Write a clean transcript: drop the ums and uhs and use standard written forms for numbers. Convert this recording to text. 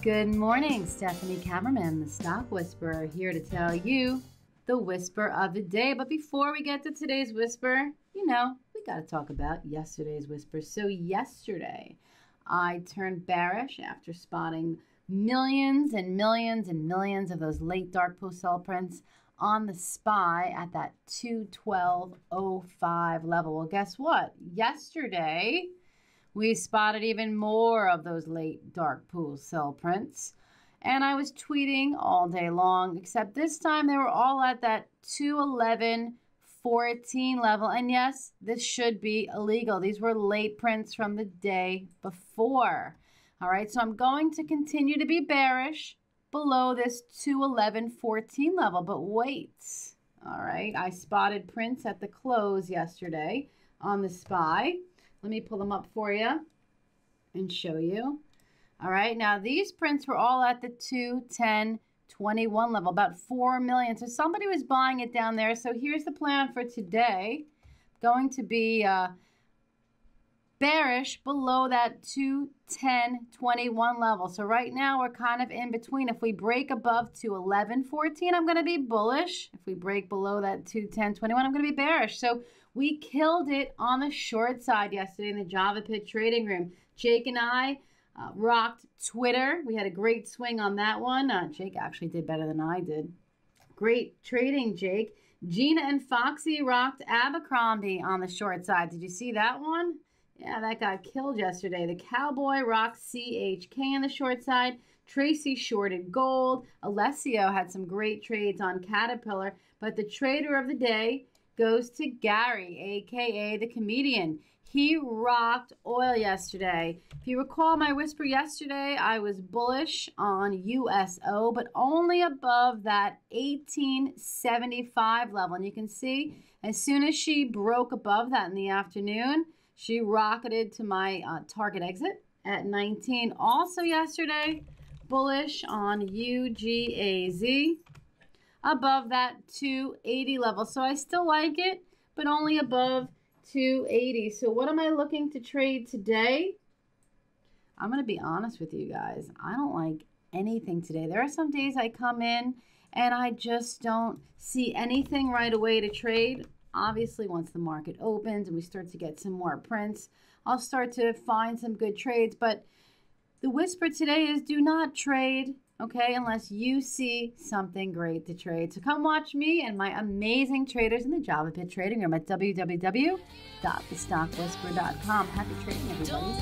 Good morning, Stephanie Kammerman, the Stock Whisperer, here to tell you the whisper of the day. But before we get to today's whisper, we got to talk about yesterday's whisper. So yesterday, I turned bearish after spotting millions and millions and millions of those late dark post sell prints on the SPY at that 212.05 level. Well, guess what? Yesterday, we spotted even more of those late dark pool sell prints. And I was tweeting all day long, except this time they were all at that 211.14 level. And yes, this should be illegal. These were late prints from the day before. All right, so I'm going to continue to be bearish below this 211.14 level. But wait, all right, I spotted prints at the close yesterday on the SPY. Let me pull them up for you and show you. All right, now these prints were all at the 210.21 level, about 4 million. So somebody was buying it down there. So here's the plan for today. Going to be bearish below that 210.21 level. So right now we're kind of in between. If we break above 211.14, I'm going to be bullish. If we break below that 210.21, I'm going to be bearish. So we killed it on the short side yesterday in the JavaPit trading room. Jake and I rocked Twitter. We had a great swing on that one. Jake actually did better than I did. Great trading, Jake. Gina and Foxy rocked Abercrombie on the short side. Did you see that one? Yeah, that got killed yesterday. The Cowboy rocked CHK on the short side. Tracy shorted gold. Alessio had some great trades on Caterpillar. But the trader of the day goes to Gary, a.k.a. the comedian. He rocked oil yesterday. If you recall my whisper yesterday, I was bullish on USO, but only above that 1875 level. And you can see, as soon as she broke above that in the afternoon, she rocketed to my target exit at 19. Also yesterday, bullish on UGAZ above that 280 level. So I still like it, but only above 280. So what am I looking to trade today? I'm going to be honest with you guys. I don't like anything today. There are some days I come in and I just don't see anything right away to trade. Obviously, once the market opens and we start to get some more prints, I'll start to find some good trades. But the whisper today is do not trade, okay, unless you see something great to trade. So come watch me and my amazing traders in the JavaPit trading room at www.thestockwhisperer.com. Happy trading, everybody.